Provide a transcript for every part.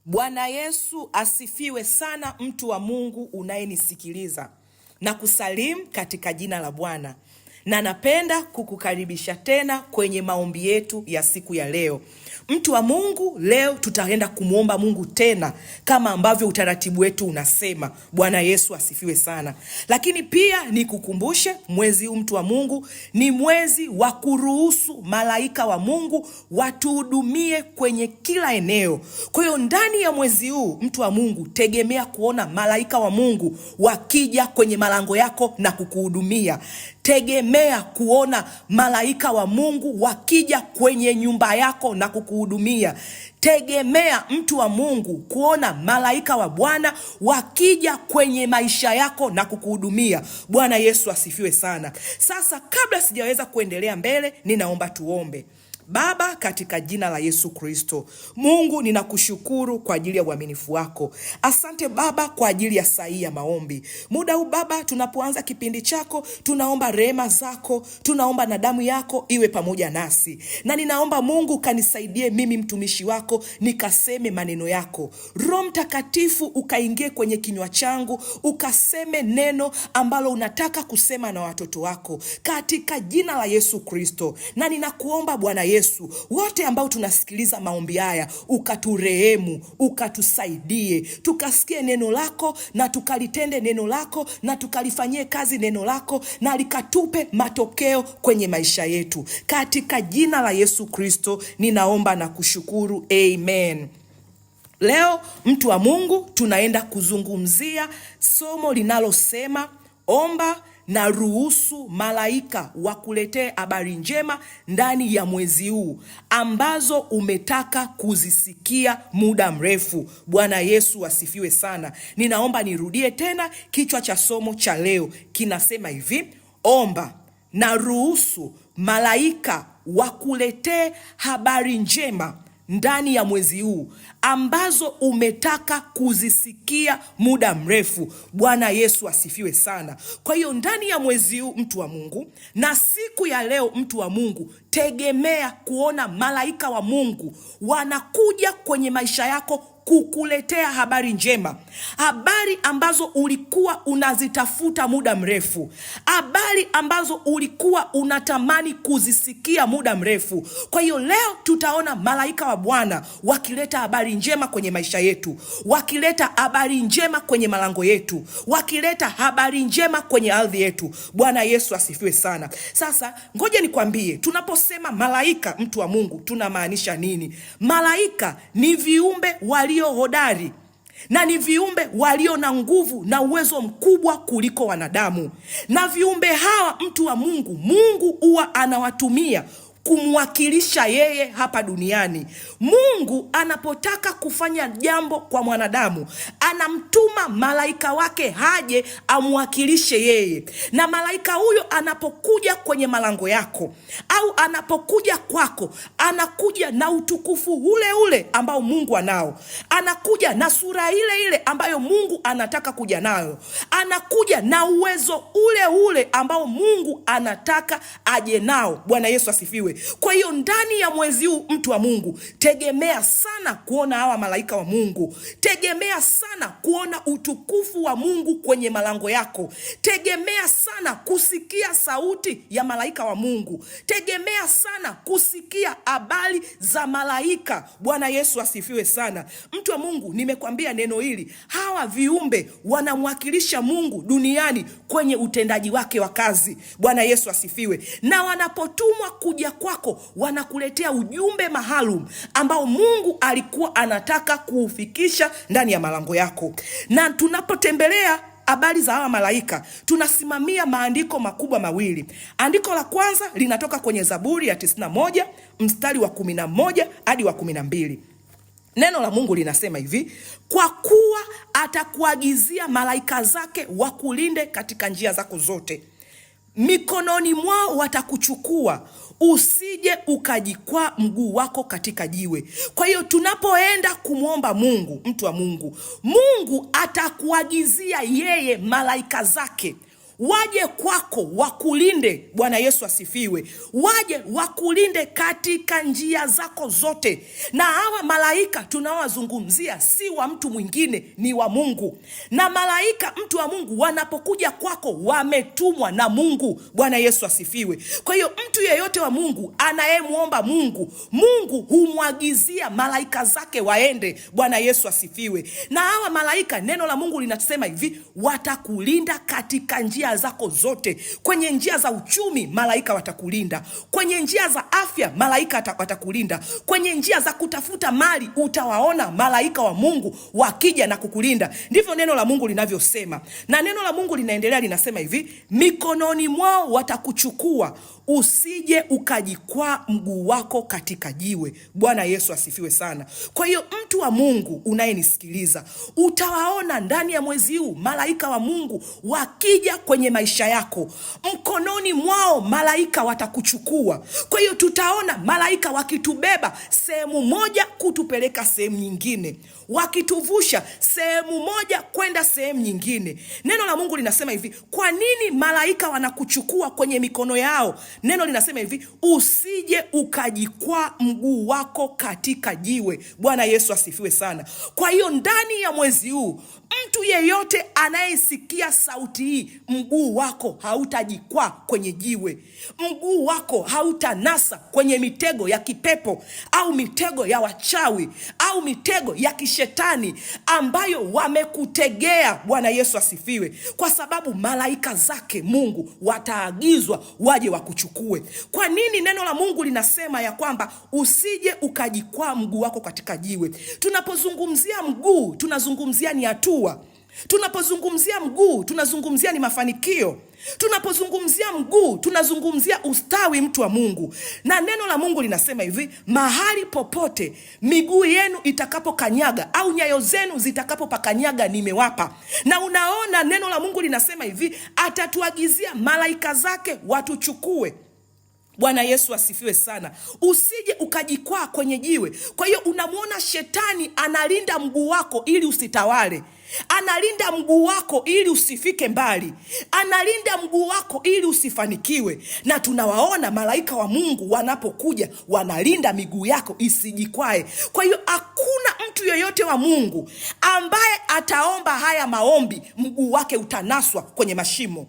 Bwana Yesu asifiwe sana, mtu wa Mungu unayenisikiliza na kusalimu katika jina la Bwana, na napenda kukukaribisha tena kwenye maombi yetu ya siku ya leo. Mtu wa Mungu, leo tutaenda kumwomba Mungu tena kama ambavyo utaratibu wetu unasema. Bwana Yesu asifiwe sana. Lakini pia nikukumbushe, mwezi huu mtu wa Mungu ni mwezi wa kuruhusu malaika wa Mungu watuhudumie kwenye kila eneo. Kwa hiyo ndani ya mwezi huu mtu wa Mungu, tegemea kuona malaika wa Mungu wakija kwenye malango yako na kukuhudumia. Tegemea kuona malaika wa Mungu wakija kwenye nyumba yako na kukuhudumia. Tegemea mtu wa Mungu kuona malaika wa Bwana wakija kwenye maisha yako na kukuhudumia. Bwana Yesu asifiwe sana. Sasa kabla sijaweza kuendelea mbele, ninaomba tuombe. Baba, katika jina la Yesu Kristo, Mungu ninakushukuru kwa ajili ya uaminifu wako. Asante Baba kwa ajili ya saa hii ya maombi. Muda huu Baba, tunapoanza kipindi chako, tunaomba rehema zako, tunaomba na damu yako iwe pamoja nasi. Na ninaomba Mungu kanisaidie mimi mtumishi wako nikaseme maneno yako. Roho Mtakatifu ukaingie kwenye kinywa changu, ukaseme neno ambalo unataka kusema na watoto wako, katika jina la Yesu Kristo. Na ninakuomba Bwana Yesu, wote ambao tunasikiliza maombi haya, ukaturehemu, ukatusaidie, tukasikie neno lako na tukalitende neno lako na tukalifanyie kazi neno lako na likatupe matokeo kwenye maisha yetu. Katika jina la Yesu Kristo ninaomba na kushukuru. Amen. Leo mtu wa Mungu, tunaenda kuzungumzia somo linalosema omba na ruhusu malaika wakuletee habari njema ndani ya mwezi huu ambazo umetaka kuzisikia muda mrefu. Bwana Yesu asifiwe sana. Ninaomba nirudie tena, kichwa cha somo cha leo kinasema hivi: omba na ruhusu malaika wakuletee habari njema ndani ya mwezi huu ambazo umetaka kuzisikia muda mrefu. Bwana Yesu asifiwe sana. Kwa hiyo ndani ya mwezi huu mtu wa Mungu, na siku ya leo mtu wa Mungu, tegemea kuona malaika wa Mungu wanakuja kwenye maisha yako kukuletea habari njema, habari ambazo ulikuwa unazitafuta muda mrefu, habari ambazo ulikuwa unatamani kuzisikia muda mrefu. Kwa hiyo leo tutaona malaika wa Bwana wakileta habari njema kwenye maisha yetu, wakileta habari njema kwenye malango yetu, wakileta habari njema kwenye ardhi yetu. Bwana Yesu asifiwe sana. Sasa ngoja nikwambie, tunaposema malaika mtu wa Mungu tunamaanisha nini? Malaika ni viumbe walio hodari na ni viumbe walio na nguvu na uwezo mkubwa kuliko wanadamu. Na viumbe hawa mtu wa Mungu, Mungu huwa anawatumia kumwakilisha yeye hapa duniani. Mungu anapotaka kufanya jambo kwa mwanadamu, anamtuma malaika wake haje amwakilishe yeye. Na malaika huyo anapokuja kwenye malango yako au anapokuja kwako, anakuja na utukufu ule ule ambao Mungu anao. Anakuja na sura ile ile ambayo Mungu anataka kuja nayo. Anakuja na uwezo ule ule ambao Mungu anataka aje nao. Bwana Yesu asifiwe. Kwa hiyo ndani ya mwezi huu mtu wa Mungu, tegemea sana kuona hawa malaika wa Mungu. Tegemea sana kuona utukufu wa Mungu kwenye malango yako. Tegemea sana kusikia sauti ya malaika wa Mungu. Tegemea sana kusikia habari za malaika. Bwana Yesu asifiwe sana. Mtu wa Mungu, nimekwambia neno hili, hawa viumbe wanamwakilisha Mungu duniani kwenye utendaji wake wa kazi. Bwana Yesu asifiwe. Na wanapotumwa kuja kwako, wanakuletea ujumbe maalum ambao Mungu alikuwa anataka kuufikisha ndani ya malango yako. Na tunapotembelea habari za hawa malaika, tunasimamia maandiko makubwa mawili. Andiko la kwanza linatoka kwenye Zaburi ya 91 mstari wa 11 hadi wa 12. Neno la Mungu linasema hivi: kwa kuwa atakuagizia malaika zake wakulinde katika njia zako zote, mikononi mwao watakuchukua, usije ukajikwaa mguu wako katika jiwe. Kwa hiyo tunapoenda kumwomba Mungu, mtu wa Mungu, Mungu atakuagizia yeye malaika zake waje kwako wakulinde. Bwana Yesu asifiwe. Waje wakulinde katika njia zako zote. Na hawa malaika tunawazungumzia si wa mtu mwingine, ni wa Mungu. Na malaika mtu wa Mungu wanapokuja kwako wametumwa na Mungu. Bwana Yesu asifiwe. Kwa hiyo mtu yeyote wa Mungu anayemuomba Mungu, Mungu humwagizia malaika zake waende. Bwana Yesu asifiwe. Na hawa malaika, neno la Mungu linasema hivi, watakulinda katika njia zako zote. Kwenye njia za uchumi, malaika watakulinda. Kwenye njia za afya, malaika watakulinda. Kwenye njia za kutafuta mali, utawaona malaika wa Mungu wakija na kukulinda. Ndivyo neno la Mungu linavyosema. Na neno la Mungu linaendelea linasema hivi, mikononi mwao watakuchukua, usije ukajikwaa mguu wako katika jiwe. Bwana Yesu asifiwe sana. Kwa hiyo mtu wa Mungu unayenisikiliza, utawaona ndani ya mwezi huu malaika wa Mungu wakija kwenye maisha yako. Mkononi mwao malaika watakuchukua. Kwa hiyo tutaona malaika wakitubeba sehemu moja kutupeleka sehemu nyingine, wakituvusha sehemu moja kwenda sehemu nyingine. Neno la Mungu linasema hivi, kwa nini malaika wanakuchukua kwenye mikono yao? Neno linasema hivi, usije ukajikwaa mguu wako katika jiwe. Bwana Yesu asifiwe sana. Kwa hiyo ndani ya mwezi huu, mtu yeyote anayesikia sauti hii, mguu wako hautajikwaa kwenye jiwe. Mguu wako hautanasa kwenye mitego ya kipepo au mitego ya wachawi au mitego ya kishetani ambayo wamekutegea. Bwana Yesu asifiwe. Kwa sababu malaika zake Mungu wataagizwa waje wakuchukue. Kwa nini neno la Mungu linasema ya kwamba usije ukajikwaa mguu wako katika jiwe? Tunapozungumzia mguu, tunazungumzia ni hatua. Tunapozungumzia mguu, tunazungumzia ni mafanikio. Tunapozungumzia mguu, tunazungumzia ustawi, mtu wa Mungu. Na neno la Mungu linasema hivi, mahali popote miguu yenu itakapokanyaga au nyayo zenu zitakapopakanyaga nimewapa. Na unaona neno la Mungu linasema hivi, atatuagizia malaika zake watuchukue. Bwana Yesu asifiwe sana. Usije ukajikwaa kwenye jiwe. Kwa hiyo unamwona shetani analinda mguu wako ili usitawale. Analinda mguu wako ili usifike mbali. Analinda mguu wako ili usifanikiwe. Na tunawaona malaika wa Mungu wanapokuja wanalinda miguu yako isijikwae. Kwa hiyo hakuna mtu yoyote wa Mungu ambaye ataomba haya maombi mguu wake utanaswa kwenye mashimo.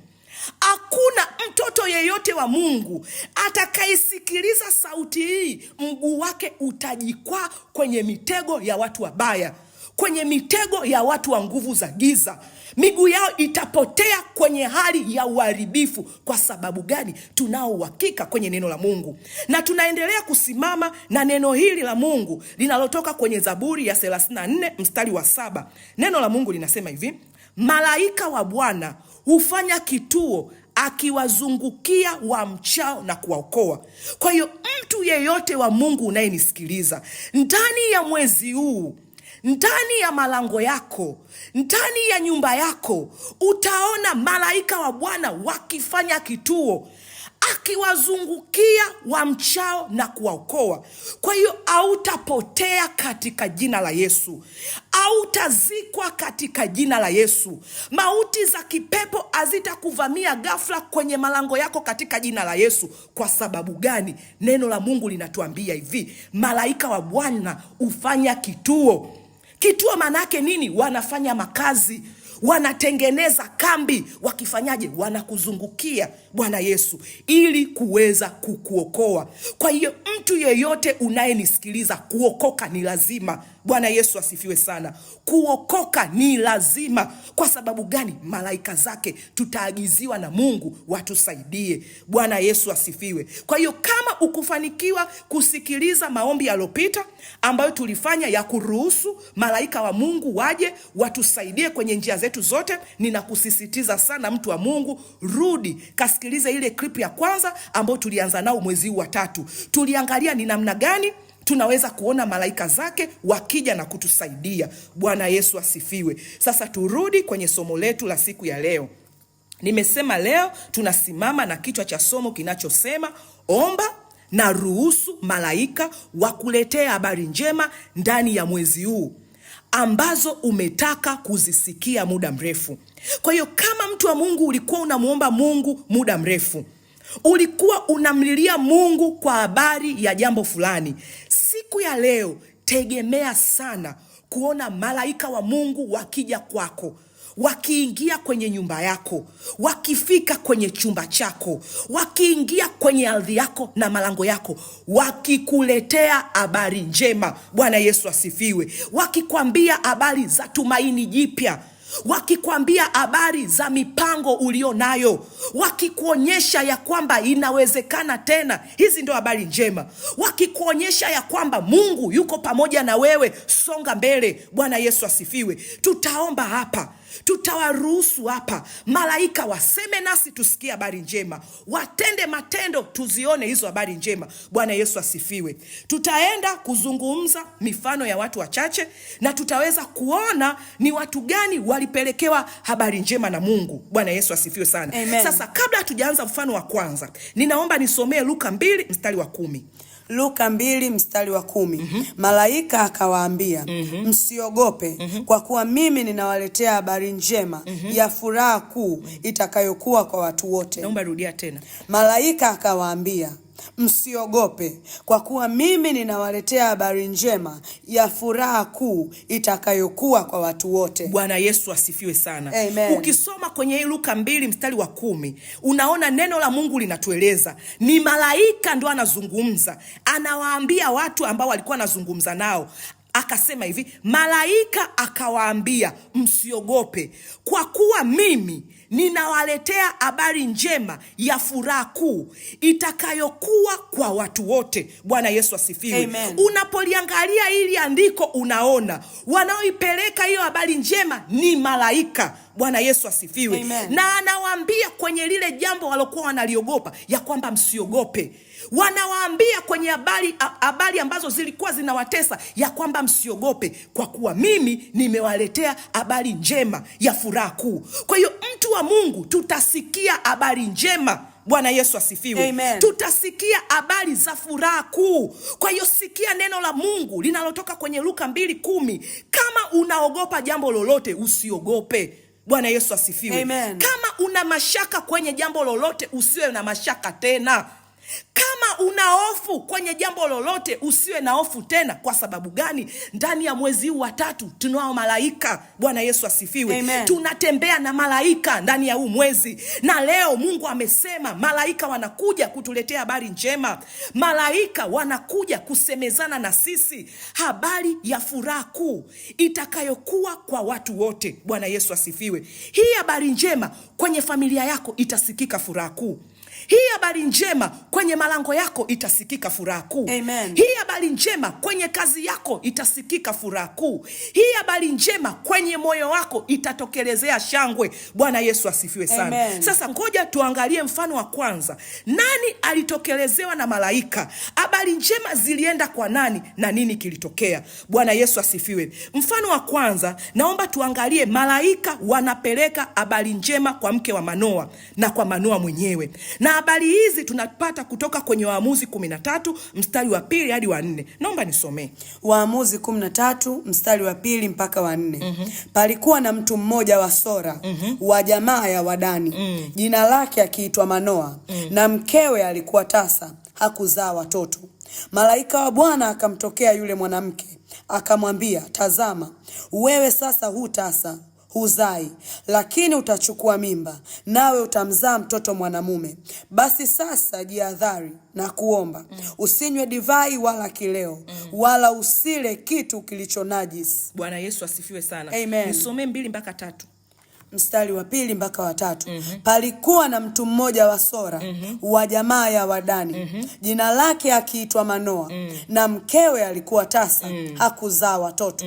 Hakuna mtoto yeyote wa Mungu atakayesikiliza sauti hii mguu wake utajikwaa kwenye mitego ya watu wabaya, kwenye mitego ya watu wa nguvu za giza. Miguu yao itapotea kwenye hali ya uharibifu. Kwa sababu gani? Tunao uhakika kwenye neno la Mungu. Na tunaendelea kusimama na neno hili la Mungu linalotoka kwenye Zaburi ya 34 mstari wa 7. Neno la Mungu linasema hivi, malaika wa Bwana hufanya kituo akiwazungukia wamchao na kuwaokoa. Kwa hiyo mtu yeyote wa Mungu unayenisikiliza, ndani ya mwezi huu, ndani ya malango yako, ndani ya nyumba yako, utaona malaika wa Bwana wakifanya kituo akiwazungukia wamchao na kuwaokoa. Kwa hiyo hautapotea katika jina la Yesu. Hautazikwa katika jina la Yesu. Mauti za kipepo hazitakuvamia ghafla kwenye malango yako katika jina la Yesu. Kwa sababu gani? Neno la Mungu linatuambia hivi, malaika wa Bwana hufanya kituo. Kituo manake nini? Wanafanya makazi, wanatengeneza kambi. Wakifanyaje? Wanakuzungukia, Bwana Yesu, ili kuweza kukuokoa. Kwa hiyo mtu yeyote unayenisikiliza, kuokoka ni lazima. Bwana Yesu asifiwe sana. Kuokoka ni lazima. Kwa sababu gani? Malaika zake tutaagiziwa na Mungu watusaidie. Bwana Yesu asifiwe. Kwa hiyo kama ukufanikiwa kusikiliza maombi yaliyopita ambayo tulifanya ya kuruhusu malaika wa Mungu waje watusaidie kwenye njia zetu zote, ninakusisitiza sana mtu wa Mungu, rudi kasikiliza ile clip ya kwanza ambayo tulianza nao mwezi wa 3. Tuliangalia ni namna gani tunaweza kuona malaika zake wakija na kutusaidia. Bwana Yesu asifiwe. Sasa turudi kwenye somo letu la siku ya leo. Nimesema leo tunasimama na kichwa cha somo kinachosema omba na ruhusu malaika wakuletea habari njema ndani ya mwezi huu. ambazo umetaka kuzisikia muda mrefu. Kwa hiyo kama mtu wa Mungu ulikuwa unamuomba Mungu muda mrefu, ulikuwa unamlilia Mungu kwa habari ya jambo fulani, siku ya leo tegemea sana kuona malaika wa Mungu wakija kwako, wakiingia kwenye nyumba yako, wakifika kwenye chumba chako, wakiingia kwenye ardhi yako na malango yako, wakikuletea habari njema. Bwana Yesu asifiwe. Wakikwambia habari za tumaini jipya, wakikwambia habari za mipango ulio nayo, wakikuonyesha ya kwamba inawezekana tena. Hizi ndio habari njema. Wakikuonyesha ya kwamba Mungu yuko pamoja na wewe, songa mbele. Bwana Yesu asifiwe. Tutaomba hapa, tutawaruhusu hapa malaika waseme nasi, tusikie habari njema, watende matendo, tuzione hizo habari njema. Bwana Yesu asifiwe. Tutaenda kuzungumza mifano ya watu wachache na tutaweza kuona ni watu gani walipelekewa habari njema na Mungu. Bwana Yesu asifiwe sana. Amen. Sasa kabla hatujaanza mfano wa kwanza, ninaomba nisomee Luka 2 mstari wa 10. Luka 2 mstari wa 10. Malaika akawaambia, msiogope, kwa kuwa mimi ninawaletea habari njema ya furaha kuu itakayokuwa kwa watu wote. Naomba rudia tena. Malaika akawaambia, msiogope, kwa kuwa mimi ninawaletea habari njema ya furaha kuu itakayokuwa kwa watu wote. Bwana Yesu asifiwe sana. Amen. Ukisoma kwenye Luka 2 mstari wa 10, unaona neno la Mungu linatueleza ni malaika ndo anazungumza, anawaambia watu ambao walikuwa anazungumza nao. Akasema hivi, malaika akawaambia, msiogope, kwa kuwa mimi ninawaletea habari njema ya furaha kuu itakayokuwa kwa watu wote. Bwana Yesu asifiwe. Amen. Unapoliangalia hili andiko, unaona wanaoipeleka hiyo habari njema ni malaika. Bwana Yesu asifiwe. Amen. Na anawaambia kwenye lile jambo walokuwa wanaliogopa ya kwamba msiogope. Wanawaambia kwenye habari ambazo zilikuwa zinawatesa ya kwamba msiogope, kwa kuwa mimi nimewaletea habari njema ya furaha kuu. Kwa hiyo mtu wa Mungu, tutasikia habari njema. Bwana Yesu asifiwe. Amen. Tutasikia habari za furaha kuu. Kwa hiyo sikia neno la Mungu linalotoka kwenye Luka 2:10. Kama unaogopa jambo lolote, usiogope. Bwana Yesu asifiwe. Amen. Kama una mashaka kwenye jambo lolote, usiwe na mashaka tena. Kama una hofu kwenye jambo lolote, usiwe na hofu tena. Kwa sababu gani? Ndani ya mwezi huu wa 3 tunao malaika. Bwana Yesu asifiwe. Amen. Tunatembea na malaika ndani ya huu mwezi, na leo Mungu amesema malaika wanakuja kutuletea habari njema. Malaika wanakuja kusemezana na sisi habari ya furaha kuu itakayokuwa kwa watu wote. Bwana Yesu asifiwe. Hii habari njema kwenye familia yako itasikika furaha kuu. Hii habari njema kwenye malango yako itasikika furaha kuu. Amen. Hii habari njema kwenye kazi yako itasikika furaha kuu. Hii habari njema kwenye moyo wako itatokelezea shangwe. Bwana Yesu asifiwe sana. Amen. Sasa ngoja tuangalie mfano wa kwanza. Nani alitokelezewa na malaika? Habari njema zilienda kwa nani na nini kilitokea? Bwana Yesu asifiwe. Mfano wa kwanza, naomba tuangalie malaika wanapeleka habari njema kwa mke wa Manoa na kwa Manoa mwenyewe. Na habari hizi tunapata kutoka kwenye Waamuzi 13 mstari wa 2 hadi wa 4. Naomba nisomee. Waamuzi 13 mstari wa 2 mpaka wa 4. Palikuwa na mtu mmoja wa Sora, wa jamaa ya Wadani, jina lake akiitwa Manoa, na mkewe alikuwa tasa, hakuzaa watoto. Malaika wa Bwana akamtokea yule mwanamke, akamwambia, tazama, wewe sasa hutasa, huzai, lakini utachukua mimba, nawe utamzaa mtoto mwanamume. Basi sasa jihadhari na kuomba, usinywe divai wala kileo, wala usile kitu kilicho najisi. Bwana Yesu asifiwe sana. Amen. Nisomee 2 mpaka 3. Mstari wa 2 mpaka wa 3. Palikuwa na mtu mmoja wa Sora, wa jamaa ya Wadani, jina lake akiitwa Manoa, na mkewe alikuwa tasa, hakuzaa watoto.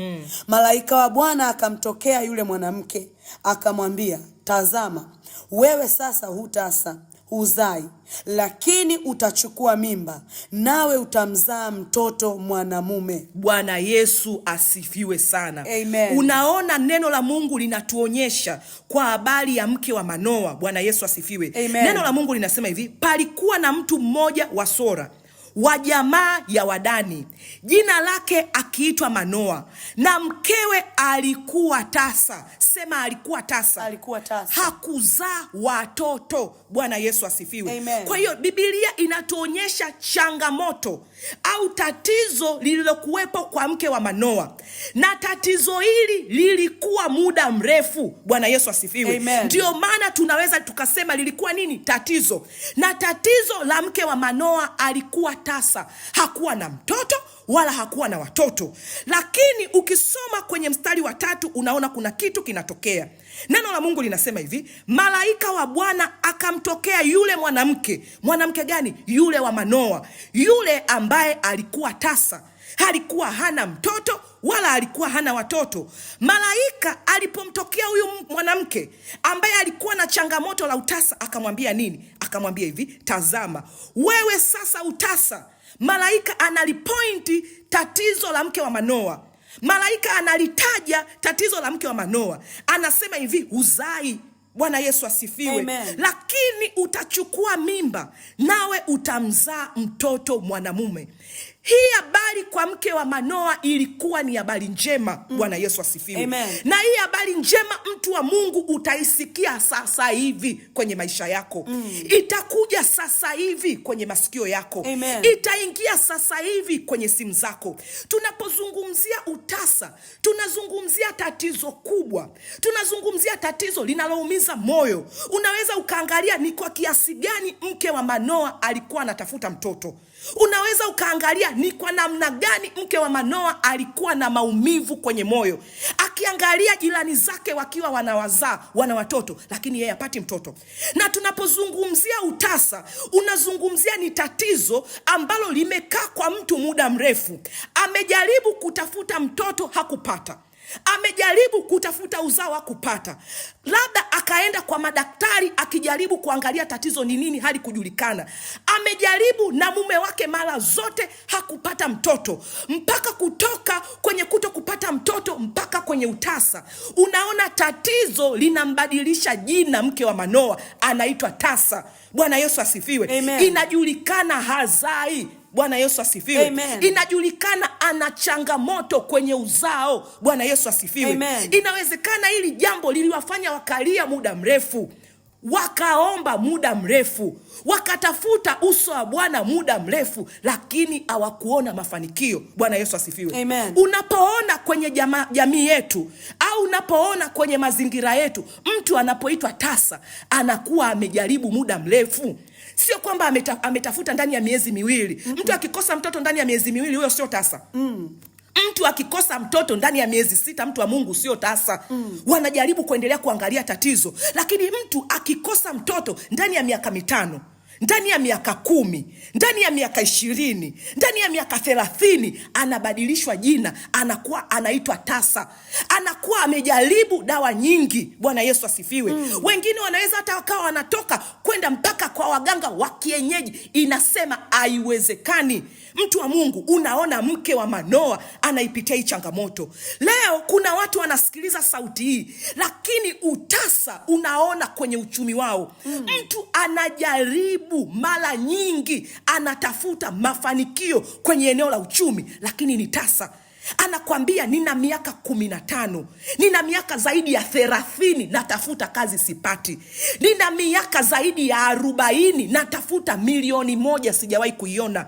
Malaika wa Bwana akamtokea yule mwanamke, akamwambia, tazama, wewe sasa hutasa, huzai, lakini utachukua mimba, nawe utamzaa mtoto mwanamume. Bwana Yesu asifiwe sana. Amen. Unaona neno la Mungu linatuonyesha kwa habari ya mke wa Manoa. Bwana Yesu asifiwe. Amen. Neno la Mungu linasema hivi, palikuwa na mtu mmoja wa Sora, wa jamaa ya Wadani, jina lake akiitwa Manoa, na mkewe alikuwa tasa. Sema alikuwa tasa. Alikuwa tasa. Hakuzaa watoto. Bwana Yesu asifiwe. Amen. Kwa hiyo Biblia inatuonyesha changamoto au tatizo lililokuwepo kwa mke wa Manoa, na tatizo hili lilikuwa muda mrefu. Bwana Yesu asifiwe. Amen. Ndio maana tunaweza tukasema lilikuwa nini? Tatizo. Na tatizo la mke wa Manoa alikuwa tasa. Hakuwa na mtoto wala hakuwa na watoto. Lakini ukisoma kwenye mstari wa 3 unaona kuna kitu kinatokea. Neno la Mungu linasema hivi, malaika wa Bwana akamtokea yule mwanamke. Mwanamke gani? Yule wa Manoa, yule ambaye alikuwa tasa. Alikuwa hana mtoto wala alikuwa hana watoto. Malaika alipomtokea huyu mwanamke ambaye alikuwa na changamoto la utasa, akamwambia nini? Akamwambia hivi, tazama wewe sasa utasa. Malaika analipointi tatizo la mke wa Manoa. Malaika analitaja tatizo la mke wa Manoa. Anasema hivi, uzai. Bwana Yesu asifiwe. Amen. Lakini utachukua mimba nawe utamzaa mtoto mwanamume. Hii habari kwa mke wa Manoa ilikuwa ni habari njema. Bwana Yesu asifiwe. Amen. Na hii habari njema, mtu wa Mungu, utaisikia sasa hivi kwenye maisha yako. Itakuja sasa hivi kwenye masikio yako. Amen. Itaingia sasa hivi kwenye simu zako. Tunapozungumzia utasa, tunazungumzia tatizo kubwa. Tunazungumzia tatizo linaloumiza moyo. Unaweza ukaangalia ni kwa kiasi gani mke wa Manoa alikuwa anatafuta mtoto. Unaweza ukaangalia ni kwa namna gani mke wa Manoa alikuwa na maumivu kwenye moyo, akiangalia jirani zake wakiwa wanawazaa, wana watoto, lakini yeye hapati mtoto. Na tunapozungumzia utasa, unazungumzia ni tatizo ambalo limekaa kwa mtu muda mrefu. Amejaribu kutafuta mtoto, hakupata. Amejaribu kutafuta uzao, hakupata. Labda akaenda kwa madaktari akijaribu kuangalia tatizo ni nini, hali kujulikana. Amejaribu na mume wake mara zote, hakupata mtoto, mpaka kutoka kwenye kuto kupata mtoto mpaka kwenye utasa. Unaona, tatizo linambadilisha jina. Mke wa Manoa anaitwa tasa. Bwana Yesu asifiwe. Amen. Inajulikana hazai. Bwana Yesu asifiwe. Amen. Inajulikana ana changamoto kwenye uzao. Bwana Yesu asifiwe. Amen. Inawezekana hili jambo liliwafanya wakalia muda mrefu, wakaomba muda mrefu, wakatafuta uso wa Bwana muda mrefu, lakini hawakuona mafanikio. Bwana Yesu asifiwe. Amen. Unapoona kwenye jamii yetu au unapoona kwenye mazingira yetu, mtu anapoitwa tasa anakuwa amejaribu muda mrefu. Sio kwamba ametafuta ndani ya miezi miwili. Mtu akikosa mtoto ndani ya miezi miwili, huyo sio tasa. Mtu akikosa mtoto ndani ya miezi 6, mtu wa Mungu, sio tasa. Wanajaribu kuendelea kuangalia tatizo. Lakini mtu akikosa mtoto ndani ya miaka 5, ndani ya miaka 10, ndani ya miaka 20, ndani ya miaka 30, anabadilishwa jina, anakuwa anaitwa tasa. Anakuwa amejaribu dawa nyingi. Bwana Yesu asifiwe. Wengine wanaweza hata wakawa wanatoka kwenda mpaka kwa waganga wa kienyeji. Inasema haiwezekani. Mtu wa Mungu, unaona mke wa Manoa anaipitia hii changamoto. Leo kuna watu wanasikiliza sauti hii, lakini utasa unaona kwenye uchumi wao. Mtu anajaribu mara nyingi, anatafuta mafanikio kwenye eneo la uchumi, lakini ni tasa. Anakwambia nina miaka 15, nina miaka zaidi ya 30 natafuta kazi sipati. Nina miaka zaidi ya 40 natafuta milioni 1 sijawahi kuiona.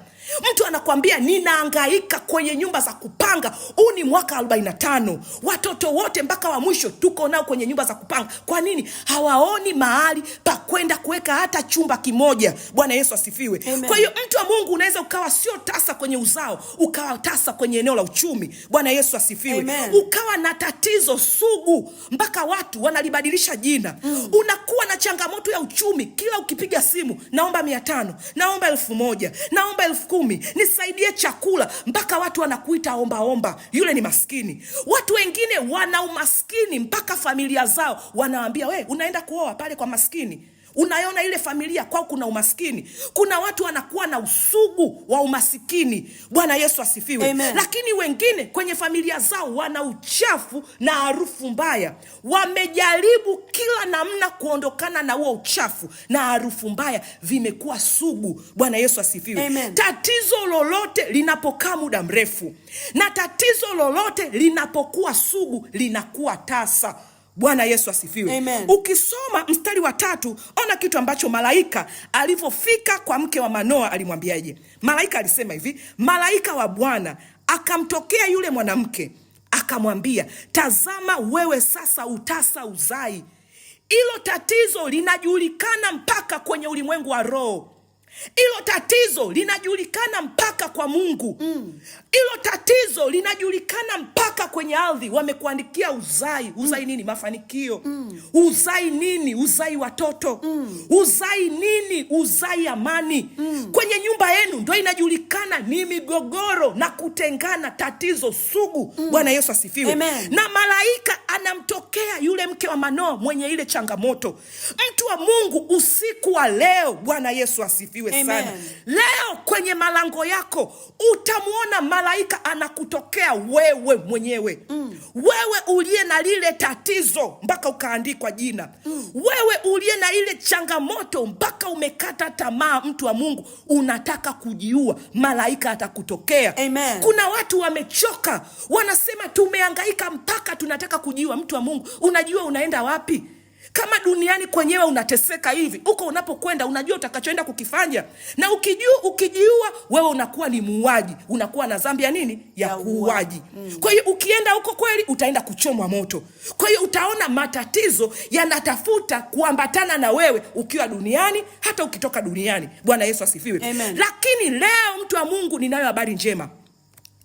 Mtu anakwambia ninahangaika kwenye nyumba za kupanga. Huu ni mwaka 45. Watoto wote mpaka wa mwisho tuko nao kwenye nyumba za kupanga. Kwa nini? Hawaoni mahali pa kwenda kuweka hata chumba kimoja. Bwana Yesu asifiwe. Amen. Kwa hiyo mtu wa Mungu, unaweza ukawa sio tasa kwenye uzao, ukawa tasa kwenye eneo la uchumi. Bwana Yesu asifiwe. Amen. Ukawa na tatizo sugu mpaka watu wanalibadilisha jina. Unakuwa na changamoto ya uchumi, kila ukipiga simu, naomba 500, naomba 1000, naomba 10,000, nisaidie chakula, mpaka watu wanakuita omba. Yule ni maskini. Watu wengine wana umaskini mpaka familia zao wanawaambia, we unaenda kuoa pale kwa maskini. Unaiona ile familia kwao kuna umaskini. Kuna watu wanakuwa na usugu wa umasikini. Bwana Yesu asifiwe. Amen. Lakini wengine kwenye familia zao wana uchafu na harufu mbaya. Wamejaribu kila namna kuondokana na huo uchafu na harufu mbaya, vimekuwa sugu. Bwana Yesu asifiwe. Amen. Tatizo lolote linapokaa muda mrefu na tatizo lolote linapokuwa sugu linakuwa tasa. Bwana Yesu asifiwe. Amen. Ukisoma mstari wa 3, ona kitu ambacho malaika alivyofika kwa mke wa Manoa alimwambiaje. Malaika alisema hivi, malaika wa Bwana akamtokea yule mwanamke akamwambia, tazama wewe sasa utasa uzai. Hilo tatizo linajulikana mpaka kwenye ulimwengu wa roho. Hilo tatizo linajulikana mpaka kwa Mungu. Hilo tatizo linajulikana mpaka kwenye ardhi. Wamekuandikia uzai. Uzai nini? Mafanikio. Uzai nini? Uzai watoto. Uzai nini? Uzai amani. Kwenye nyumba yenu ndio inajulikana ni migogoro na kutengana, tatizo sugu. Bwana Yesu asifiwe. Amen. Na malaika anamtokea yule mke wa Manoa mwenye ile changamoto. Mtu wa Mungu, usiku wa leo, Bwana Yesu asifiwe. Amen. Sana. Leo kwenye malango yako utamuona malaika anakutokea wewe mwenyewe. Wewe uliye na lile tatizo mpaka ukaandikwa jina. Wewe uliye na ile changamoto mpaka umekata tamaa, mtu wa Mungu, unataka kujiua, malaika atakutokea. Amen. Kuna watu wamechoka, wanasema tumehangaika mpaka tunataka kujiua. Mtu wa Mungu, unajua unaenda wapi? Kama duniani kwenyewe unateseka hivi, uko unapokwenda unajua utakachoenda kukifanya. Na ukijiua wewe unakuwa ni muuaji, unakuwa na dhambi ya nini? Ya kuuaji. Kwa hiyo ukienda huko kweli utaenda kuchomwa moto. Kwa hiyo utaona matatizo yanatafuta kuambatana na wewe ukiwa duniani, hata ukitoka duniani. Bwana Yesu asifiwe. Amen. Lakini leo, mtu wa Mungu, ninayo habari njema.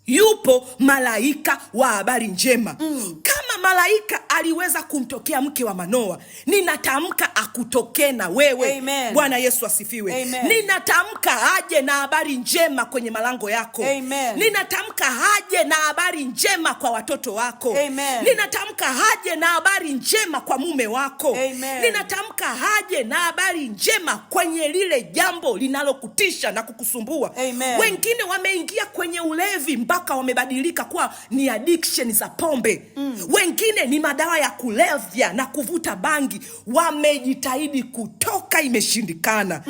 Yupo malaika wa habari njema. Kama malaika aliweza kumtokea mke wa Manoa, ninatamka akutokee na wewe. Amen. Bwana Yesu asifiwe. Amen. Ninatamka aje na habari njema kwenye malango yako. Amen. Ninatamka aje na habari njema kwa watoto wako. Amen. Ninatamka aje na habari njema kwa mume wako. Amen. Ninatamka aje na habari njema kwenye lile jambo linalokutisha na kukusumbua. Amen. Wengine wameingia kwenye ulevi mpaka wamebadilika kuwa ni addiction za pombe. Wengine ni madawa ya kulevya na kuvuta bangi. Wamejitahidi kutoka, imeshindikana.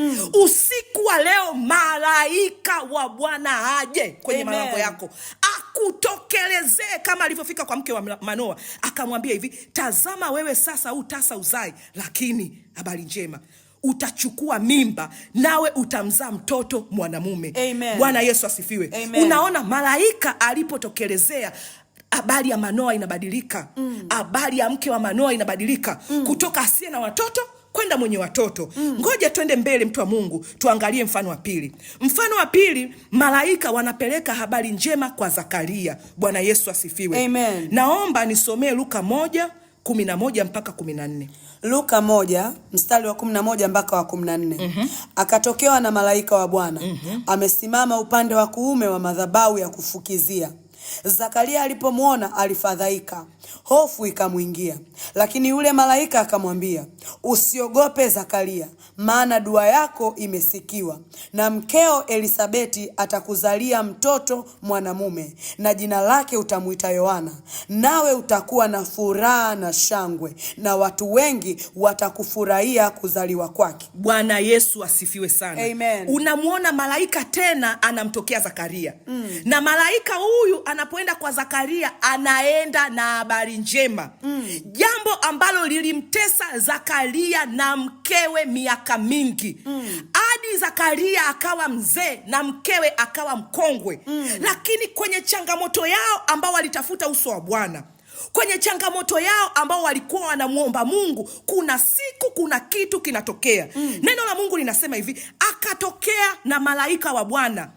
Usiku wa leo malaika wa Bwana aje kwenye malango yako, akutokelezee kama alivyofika kwa mke wa Manoa, akamwambia hivi, tazama wewe sasa utasa uzai, lakini habari njema, utachukua mimba nawe utamzaa mtoto mwanamume. Amen. Bwana Yesu asifiwe. Amen. Unaona malaika alipotokelezea, habari ya Manoa inabadilika. Habari ya mke wa Manoa inabadilika. Kutoka asiye na watoto kwenda mwenye watoto. Ngoja twende mbele, mtu wa Mungu, tuangalie mfano wa pili. Mfano wa pili, malaika wanapeleka habari njema kwa Zakaria. Bwana Yesu asifiwe. Amen. Naomba nisomee Luka 1:11 mpaka 14. Luka 1 mstari wa 11 mpaka wa 14. Akatokewa na malaika wa Bwana, amesimama upande wa kuume wa madhabahu ya kufukizia. Zakaria alipomwona alifadhaika, hofu ikamwingia. Lakini yule malaika akamwambia, usiogope Zakaria, maana dua yako imesikiwa, na mkeo Elisabeti atakuzalia mtoto mwanamume, na jina lake utamuita Yohana. Nawe utakuwa na furaha na shangwe, na watu wengi watakufurahia kuzaliwa kwake. Bwana Yesu asifiwe sana. Amen. Unamuona malaika tena anamtokea Zakaria. Na malaika huyu anapoenda kwa Zakaria anaenda na habari njema. Jambo ambalo lilimtesa Zakaria na mkewe miaka mingi. Hadi Zakaria akawa mzee na mkewe akawa mkongwe. Lakini kwenye changamoto yao ambao walitafuta uso wa Bwana, kwenye changamoto yao ambao walikuwa wanamuomba Mungu, kuna siku kuna kitu kinatokea. Neno la Mungu linasema hivi, akatokea na malaika wa Bwana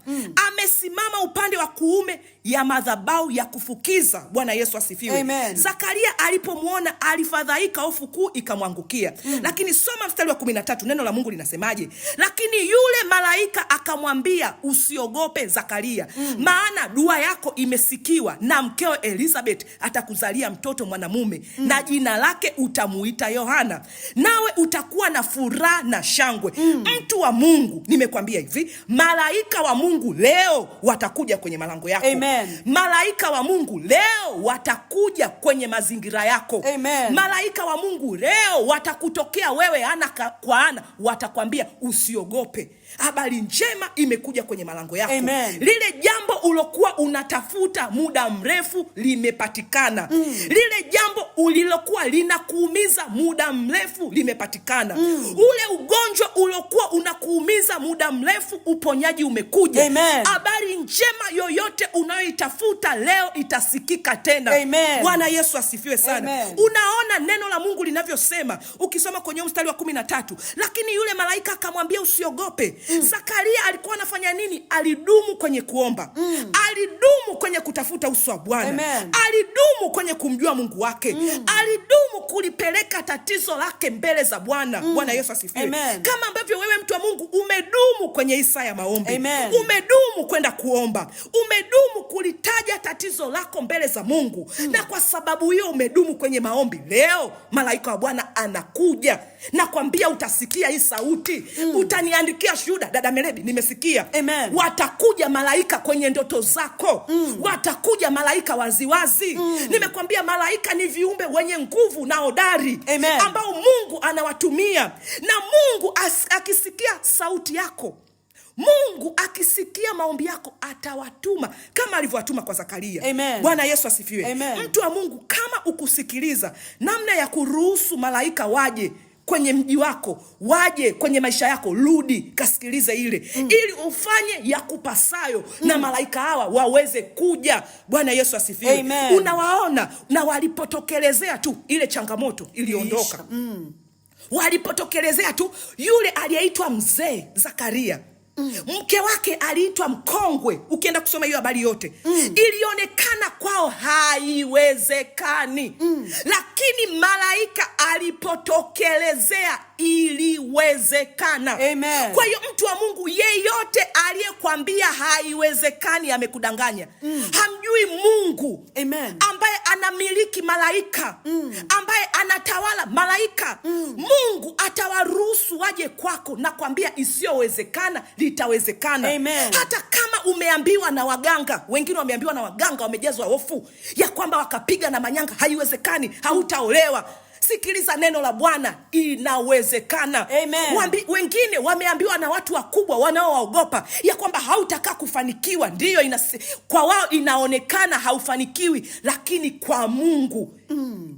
amesimama upande wa kuume ya madhabahu ya kufukiza. Bwana Yesu asifiwe. Amen. Zakaria alipomwona alifadhaika, hofu kuu ikamwangukia. Lakini soma mstari wa 13, neno la Mungu linasemaje? Lakini yule malaika akamwambia, usiogope Zakaria, maana dua yako imesikiwa, na mkeo Elizabeth atakuzalia mtoto mwanamume, na jina lake utamuita Yohana, nawe utakuwa na furaha na shangwe. Mtu wa Mungu, nimekwambia hivi, malaika wa Mungu leo watakuja kwenye malango yako. Amen. Malaika wa Mungu leo watakuja kwenye mazingira yako. Amen. Malaika wa Mungu leo watakutokea wewe ana kwa ana, watakwambia usiogope. Habari njema imekuja kwenye malango yako. Amen. Lile jambo ulokuwa unatafuta muda mrefu limepatikana. Lile jambo ulilokuwa linakuumiza muda mrefu limepatikana. Ule ugonjwa ulokuwa unakuumiza muda mrefu, uponyaji umekuja. Amen. Habari njema yoyote unayoitafuta leo itasikika tena. Amen. Bwana Yesu asifiwe sana. Amen. Unaona neno la Mungu linavyosema, ukisoma kwenye mstari wa 13, lakini yule malaika akamwambia usiogope. Zakaria alikuwa anafanya nini? Alidumu kwenye kuomba. Alidumu kwenye kutafuta uso wa Bwana. Alidumu kwenye kumjua Mungu wake. Alidumu kulipeleka tatizo lake mbele za Bwana. Bwana Yesu asifiwe. Amen. Kama ambavyo wewe mtu wa Mungu umedumu kwenye Isa ya maombi. Amen. Umedumu kwenda kuomba. Umedumu kulitaja tatizo lako mbele za Mungu. Na kwa sababu hiyo umedumu kwenye maombi, leo malaika wa Bwana anakuja. Nakwambia utasikia hii sauti. Utaniandikia shuhuda, dada Melebi, nimesikia. Amen. Watakuja malaika kwenye ndoto zako. Watakuja malaika waziwazi. Nimekwambia malaika ni viumbe wenye nguvu na hodari. Amen. Ambao Mungu anawatumia. Na Mungu akisikia sauti yako, Mungu akisikia maombi yako, atawatuma kama alivyowatuma kwa Zakaria. Amen. Bwana Yesu asifiwe. Amen. Mtu wa Mungu, kama ukusikiliza namna ya kuruhusu malaika waje kwenye mji wako, waje kwenye maisha yako, rudi kasikilize ile ili ufanye ya kupasayo na malaika hawa waweze kuja. Bwana Yesu asifiwe. Amen. Unawaona, na walipotokelezea tu ile changamoto iliondoka. Walipotokelezea tu, yule aliyeitwa mzee Zakaria, mke wake aliitwa mkongwe. Ukienda kusoma hiyo habari yote, ilionekana kwao haiwezekani. Lakini malaika alipotokelezea iliwezekana. Amen. Kwa hiyo mtu wa Mungu, yeyote aliyekwambia haiwezekani amekudanganya. Hamjui Mungu. Amen. Ambaye anamiliki malaika, ambaye anatawala malaika. Mungu atawaruhusu waje kwako, na kwambia isiyowezekana litawezekana. Amen. Hata kama umeambiwa na waganga, wengine wameambiwa na waganga, wamejazwa hofu ya kwamba wakapiga na manyanga, haiwezekani, hautaolewa. Sikiliza neno la Bwana, inawezekana. Amen. Wengine wameambiwa na watu wakubwa wanaowaogopa ya kwamba hautakaa kufanikiwa. Ndiyo, kwa wao inaonekana haufanikiwi, lakini kwa Mungu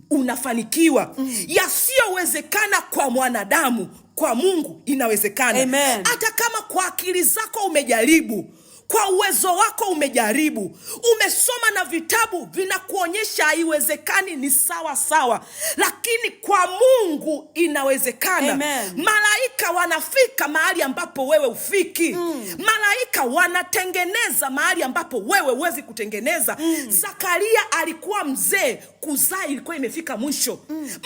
unafanikiwa. Yasiyowezekana kwa mwanadamu, kwa Mungu inawezekana. Amen. Hata kama kwa akili zako umejaribu, kwa uwezo wako umejaribu, umesoma na vitabu vinakuonyesha haiwezekani, ni sawa sawa, lakini kwa Mungu inawezekana. Amen. Malaika wanafika mahali ambapo wewe ufiki. Malaika wanatengeneza mahali ambapo wewe huwezi kutengeneza. Zakaria alikuwa mzee, kuzaa ilikuwa imefika mwisho.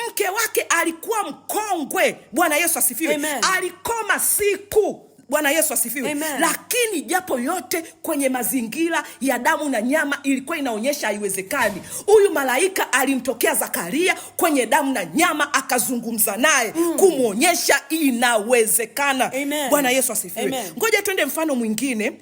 Mke wake alikuwa mkongwe. Bwana Yesu asifiwe. Amen. Alikoma siku. Bwana Yesu asifiwe. Amen. Lakini japo yote kwenye mazingira ya damu na nyama ilikuwa inaonyesha haiwezekani, huyu malaika alimtokea Zakaria kwenye damu na nyama, akazungumza naye kumwonyesha inawezekana. Amen. Bwana Yesu asifiwe. Amen. Ngoja twende mfano mwingine.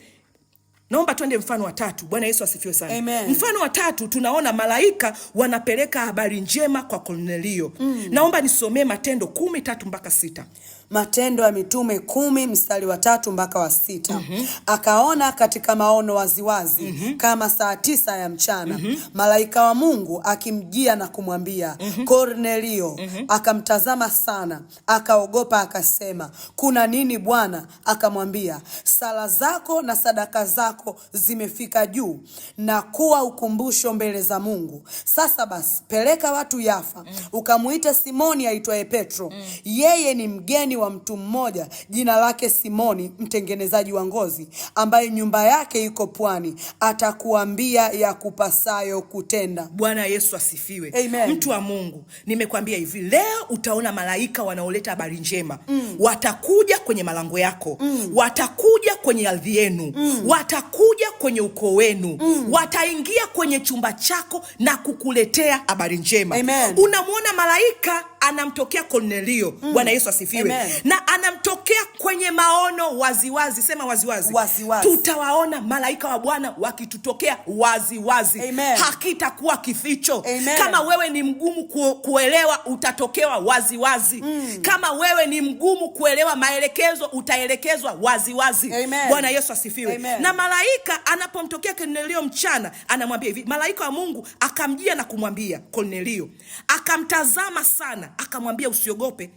Naomba twende mfano wa 3. Bwana Yesu asifiwe sana. Amen. Mfano wa 3 tunaona malaika wanapeleka habari njema kwa Kornelio. Naomba nisomee Matendo 10:3-6. Matendo ya Mitume 10 mstari wa 3 mpaka wa 6. Akaona katika maono waziwazi kama saa 9 ya mchana malaika wa Mungu akimjia na kumwambia Kornelio. Akamtazama sana, akaogopa, akasema, kuna nini Bwana? Akamwambia, sala zako na sadaka zako zako zimefika juu na kuwa ukumbusho mbele za Mungu. Sasa basi peleka watu Yafa, ukamuite Simoni aitwaye Petro. Yeye ni mgeni wa mtu mmoja jina lake Simoni, mtengenezaji wa ngozi, ambaye nyumba yake iko pwani. Atakuambia ya kupasayo kutenda. Bwana Yesu asifiwe. Amen. Mtu wa Mungu, nimekwambia hivi, leo utaona malaika wanaoleta habari njema. Watakuja kwenye malango yako. Watakuja kwenye ardhi yenu. Watakuja kwenye ukoo wenu. Wataingia kwenye chumba chako na kukuletea habari njema. Amen. Unamwona malaika anamtokea Kornelio. Bwana Yesu asifiwe. Amen. Na anamtokea kwenye maono waziwazi. Sema waziwazi. Waziwazi. Tutawaona malaika wa Bwana wakitutokea waziwazi. Amen. Hakitakuwa kificho. Amen. Kama wewe ni mgumu kuelewa, utatokewa waziwazi. Kama wewe ni mgumu kuelewa maelekezo, utaelekezwa waziwazi. Amen. Bwana Yesu asifiwe. Amen. Na malaika anapomtokea Kornelio mchana, anamwambia hivi, malaika wa Mungu akamjia na kumwambia Kornelio, akamtazama sana, akamwambia usiogope.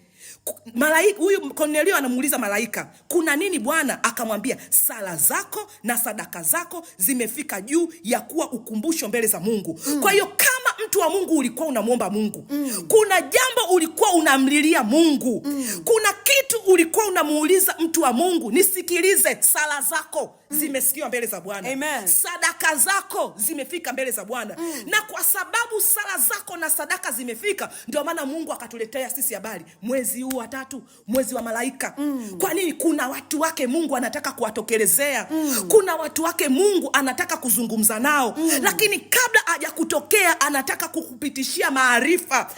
Malaika huyu Kornelio anamuuliza malaika, kuna nini Bwana? Akamwambia, sala zako na sadaka zako zimefika juu ya kuwa ukumbusho mbele za Mungu. Kwa hiyo kama mtu wa Mungu ulikuwa unamwomba Mungu, kuna jambo ulikuwa unamlilia Mungu, kuna kitu ulikuwa unamuuliza mtu wa Mungu, nisikilize, sala zako zimesikiwa mbele za Bwana. Amen. Sadaka zako zimefika mbele za Bwana. Na kwa sababu sala zako na sadaka zimefika, ndio maana Mungu akatuletea sisi habari mwezi huu wa 3, mwezi wa malaika. Kwa nini? Kuna watu wake Mungu anataka kuwatokelezea. Kuna watu wake Mungu anataka kuzungumza nao. Lakini kabla hajakutokea anataka kukupitishia maarifa.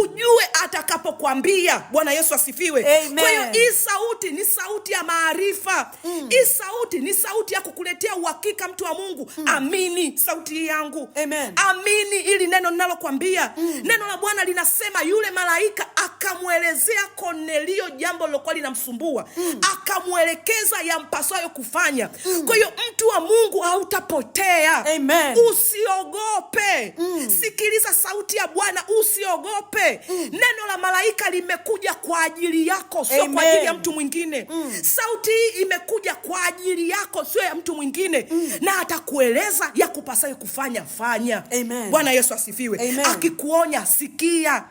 Ujue atakapokuambia. Bwana Yesu asifiwe. Amen. Kwa hiyo hii sauti ni sauti ya maarifa. Hii sauti ni sauti ya kukuletea uhakika, mtu wa Mungu. Amini sauti hii yangu. Amen. Amini ili neno ninalokuambia. Neno la Bwana linasema yule malaika akamwelezea Kornelio jambo lilokuwa linamsumbua. Akamwelekeza yampasayo kufanya. Kwa hiyo mtu wa Mungu hautapotea. Amen. Usiogope. Sikiliza sauti ya Bwana, usiogope. Neno la malaika limekuja kwa ajili yako, sio kwa ajili ya mtu mwingine. Sauti hii imekuja kwa ajili yako, sio ya mtu mwingine. Na atakueleza ya kupasayo kufanya, fanya. Amen. Bwana Yesu asifiwe. Amen. Akikuonya, sikia.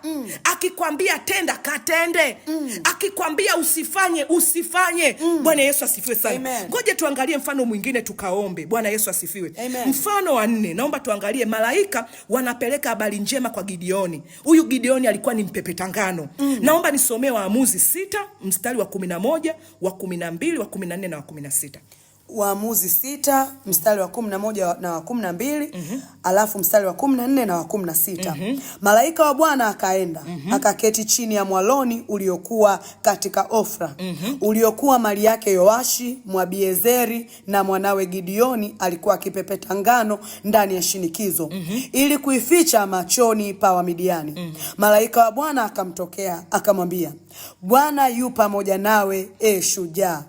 Akikwambia tenda, katende. Akikwambia usifanye, usifanye. Bwana Yesu asifiwe sana. Ngoja tuangalie mfano mwingine tukaombe. Bwana Yesu asifiwe. Amen. Mfano wa 4, naomba tuangalie malaika wanapeleka habari njema kwa Gideoni. Huyu Gideoni alikuwa ni mpepeta ngano. Naomba nisomee Waamuzi 6 mstari wa 11, wa 12, wa 14 na wa 16. Waamuzi 6 mstari wa 11 na wa 12, alafu mstari wa 14 na wa 16. Malaika wa Bwana akaenda, akaketi chini ya mwaloni uliokuwa katika Ofra, uliokuwa mali yake Yoashi Mwabiezeri, na mwanawe Gideoni alikuwa akipepeta ngano ndani ya shinikizo, ili kuificha machoni pa Wamidiani. Malaika wa Bwana akamtokea akamwambia, Bwana yu pamoja nawe, shujaa.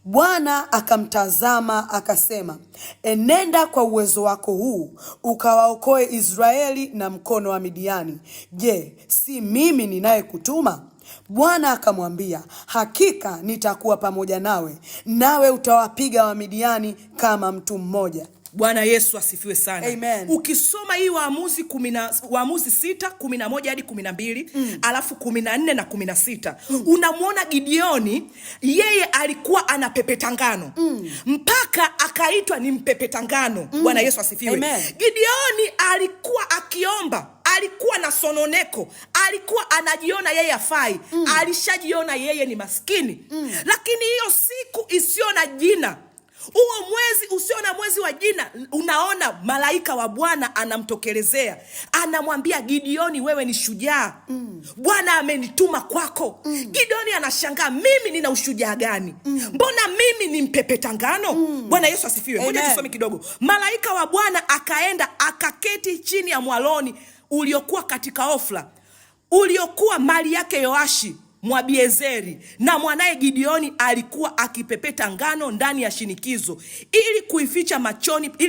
Bwana akamtazama akasema, enenda kwa uwezo wako huu ukawaokoe Israeli na mkono wa Midiani. Je, si mimi ninayekutuma? Bwana akamwambia, hakika nitakuwa pamoja nawe, nawe utawapiga Wamidiani kama mtu mmoja. Bwana Yesu asifiwe sana. Amen. Ukisoma hii Waamuzi 6 11 hadi 12, alafu 14 na 16, unamwona Gideoni, yeye alikuwa anapepeta ngano. Mpaka akaitwa ni mpepeta ngano. Bwana Yesu asifiwe. Amen. Gideoni alikuwa akiomba, alikuwa na sononeko, alikuwa anajiona yeye afai, alishajiona yeye ni maskini. Lakini hiyo siku isiyo na jina, huo mwezi usio na mwezi wa jina, unaona malaika wa Bwana anamtokelezea, anamwambia Gideoni, wewe ni shujaa. Bwana amenituma kwako. Gideoni anashangaa, mimi nina ushujaa gani? Mbona mimi ni mpepeta ngano? Bwana Yesu asifiwe. Ngoja tusome kidogo. Malaika wa Bwana akaenda akaketi chini ya mwaloni uliokuwa katika Ofra, uliokuwa mali yake Yoashi Mwabiezeri na mwanaye Gideoni alikuwa akipepeta ngano ndani ya shinikizo ili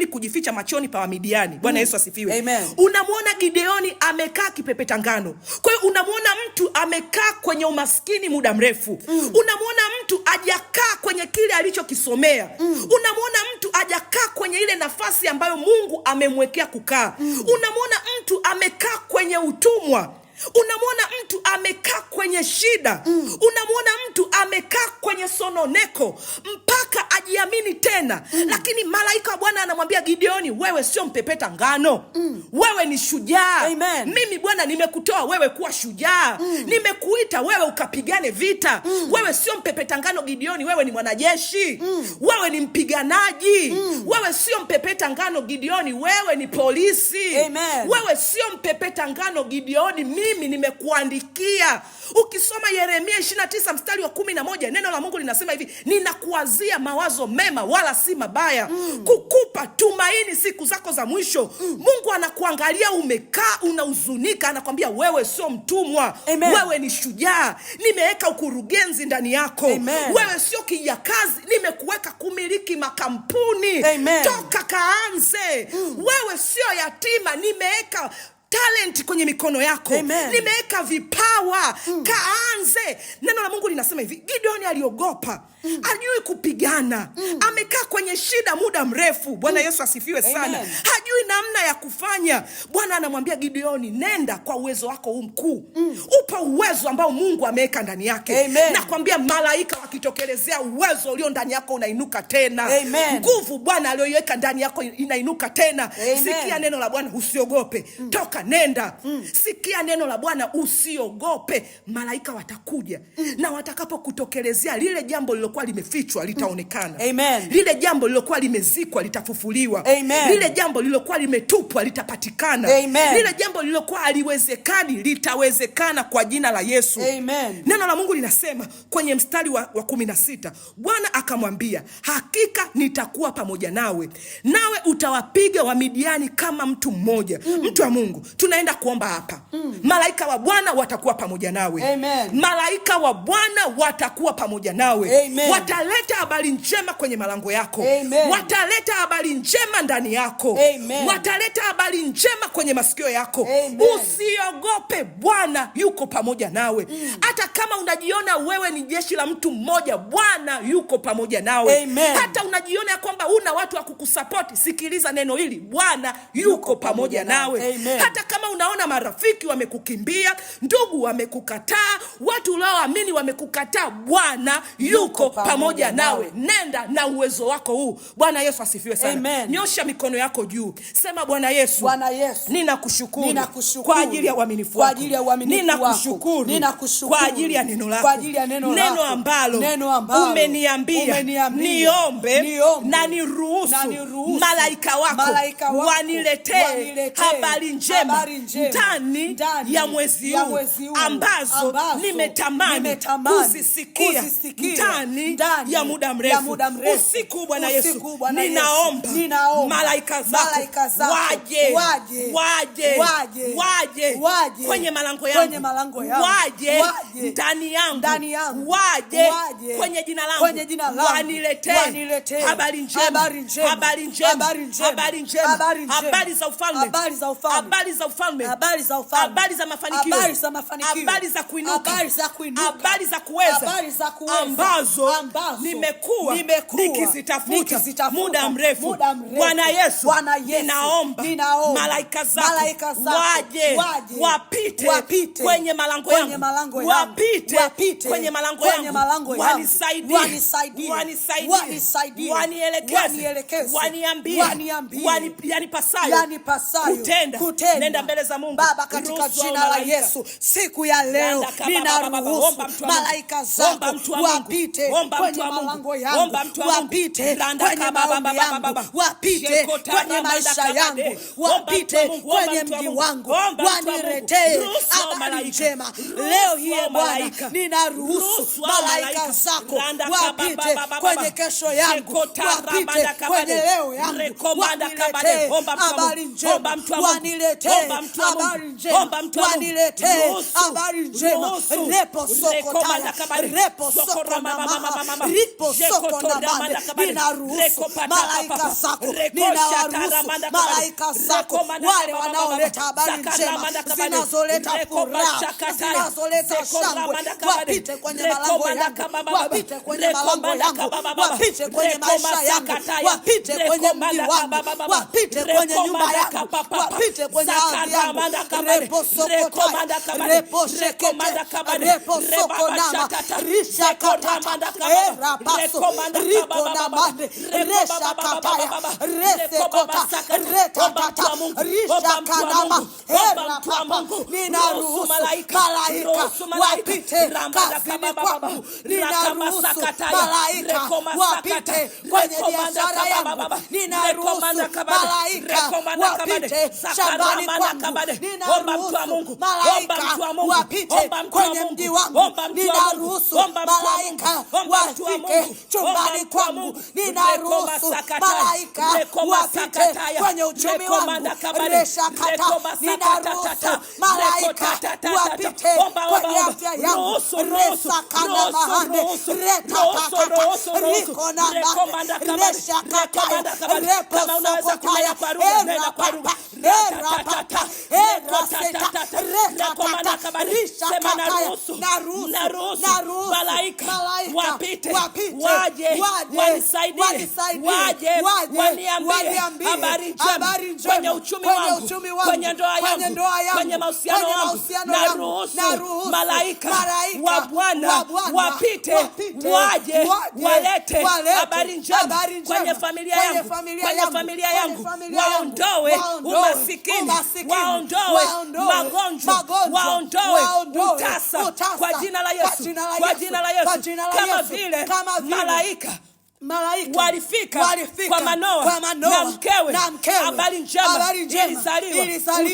kujificha machoni pa Wamidiani. Bwana Yesu asifiwe. Amen. Unamwona Gideoni amekaa akipepeta ngano. Kwa hiyo unamwona mtu amekaa kwenye umaskini muda mrefu. Unamwona mtu hajakaa kwenye kile alichokisomea. Unamwona mtu hajakaa kwenye ile nafasi ambayo Mungu amemwekea kukaa. Unamwona mtu amekaa kwenye utumwa. Unamwona mtu amekaa kwenye shida. Unamwona mtu amekaa kwenye sononeko mpaka ajiamini tena. Lakini malaika wa Bwana anamwambia Gideoni, wewe sio mpepeta ngano. Wewe ni shujaa. Amen. Mimi Bwana nimekutoa wewe kuwa shujaa. Nimekuita wewe ukapigane vita. Wewe sio mpepeta ngano Gideoni, wewe ni mwanajeshi. Wewe ni mpiganaji. Wewe sio mpepeta ngano Gideoni, wewe ni polisi. Amen. Wewe sio mpepeta ngano Gideoni, mimi nimekuandikia. Ukisoma Yeremia 29 mstari wa 11, neno la Mungu linasema hivi, ninakuwazia mawazo mema wala si mabaya, kukupa tumaini siku zako za mwisho. Mungu anakuangalia umekaa unahuzunika, anakwambia wewe sio mtumwa. Amen. Wewe ni shujaa. Nimeweka ukurugenzi ndani yako. Amen. Wewe sio kijakazi, nimekuweka kumiliki makampuni. Amen. Toka kaanze. Wewe sio yatima, nimeweka talent kwenye mikono yako. Amen. Nimeweka vipawa. Kaanze. Neno la Mungu linasema hivi, Gideoni aliogopa. Hajui kupigana. Amekaa kwenye shida muda mrefu. Bwana Yesu asifiwe sana. Amen. Hajui namna ya kufanya. Bwana anamwambia Gideoni, nenda kwa uwezo wako huu mkuu. Upa uwezo ambao Mungu ameweka ndani yake. Amen. Nakwambia malaika wakitokelezea, uwezo ulio ndani yako unainuka tena. Amen. Nguvu Bwana aliyoiweka ndani yako inainuka tena. Amen. Sikia neno la Bwana, usiogope. Toka nenda. Sikia neno la Bwana, usiogope. Malaika watakuja na watakapokutokelezea, lile jambo lilokuwa limefichwa litaonekana. Amen. Lile jambo lilokuwa limezikwa litafufuliwa. Amen. Lile jambo lilokuwa limetupwa litapatikana. Amen. Lile jambo lilokuwa haliwezekani litawezekana kwa jina la Yesu. Amen. Neno la Mungu linasema kwenye mstari wa 16, Bwana akamwambia, hakika nitakuwa pamoja nawe, nawe utawapiga Wamidiani kama mtu mmoja. Mtu wa Mungu, tunaenda kuomba hapa. Malaika wa Bwana watakuwa pamoja nawe. Amen. Malaika wa Bwana watakuwa pamoja nawe. Amen. Wataleta habari njema kwenye malango yako. Amen. Wataleta habari njema ndani yako. Amen. Wataleta habari njema kwenye masikio yako. Amen. Usiogope, Bwana yuko pamoja nawe. Hata kama unajiona wewe ni jeshi la mtu mmoja, Bwana yuko pamoja nawe. Amen. Hata unajiona kwamba una watu wa kukusapoti, sikiliza neno hili, Bwana yuko pamoja nawe. Amen. Hata kama unaona marafiki wamekukimbia, ndugu wamekukataa, watu unaoamini wamekukataa, Bwana yuko pamoja nawe. Nenda na uwezo wako huu. Bwana Yesu asifiwe sana. Amen. Nyosha mikono yako juu. Sema, Bwana Yesu, Bwana Yesu, ninakushukuru kwa ajili ya uaminifu wako. Ninakushukuru kwa ajili ya neno lako. Neno ambalo umeniambia niombe na niruhusu malaika wako waniletee habari njema ndani ya mwezi huu ambazo nimetamani kuzisikia ndani ya muda mrefu. Usiku Bwana Yesu, ninaomba malaika zako waje kwenye malango yangu, waje ndani yangu, waje kwenye jina langu, waniletee habari njema, habari za ufalme, habari za mafanikio, habari za kuinuka, habari za kuweza, ambazo nimekuwa nikizitafuta muda mrefu. Bwana Yesu, ninaomba malaika zako waje wapite kwenye malango yangu, wapite kwenye malango yangu, wanisaidie, wanielekeze, waniambie yanipasayo kutenda. Nenda mbele za Mungu. Baba, katika jina la Yesu, siku ya leo ninaruhusu malaika zako wapite kwenye malango yangu, wapite kwenye maombi yangu, wapite kwenye maisha yangu, wapite kwenye mji wangu, waniletee habari njema. Leo hii Bwana, ninaruhusu malaika zako wapite kwenye kesho yangu, wapite kwenye leo yangu, waniletee habari njema, waniletee habari njema, waniletee habari njema. Repo soko taya, repo soko na maha, ripo soko na mande. Ninaruhusu malaika zako, ninawaruhusu malaika zako, wale wanaoleta habari njema, zinazoleta furaha, zinazoleta shangwe, wapite kwenye malango yangu, wapite kwenye malango yangu, wapite kwenye maisha yangu, wapite kwenye mji wangu, wapite kwenye nyumba yangu, wapite kwenye ardhi yangu. Repo soko taya, repo shekete, repo soko nama, risha katata, era paso, riko na mande, resha kataya, rese kota, reta tata, risha kanama, era papa. Ninaruhusu malaika wapite kazini kwangu, ninaruhusu malaika wapite kwenye biashara yangu, ninaruhusu malaika wapite shambani kwangu, ninaruhusu malaika wapite kwenye mji wangu, ninaruhusu malaika wafike chumbani kwangu, ninaruhusu malaika wapite kwenye uchumi wangu, resha kata, ninaruhusu malaika wapite kwenye afya yangu, resa kana mahande, reta takata, riko na mande, resha kataya, repo sokotaya, era papa, era pata, era seta, reta tata, risha kataya. Naruhusu malaika wapite, waje, wanisaidie, waje, waniambie habari njema kwenye uchumi wangu, kwenye ndoa yangu, kwenye mahusiano yangu. Naruhusu malaika wa Bwana wapite, waje, walete habari njema kwenye familia yangu, waondoe umasikini, waondoe magonjwa, waondoe utasa kwa jina la Yesu, kwa jina la Yesu. Kama vile malaika walifika kwa Manoa na mkewe, habari njema ilizaliwa,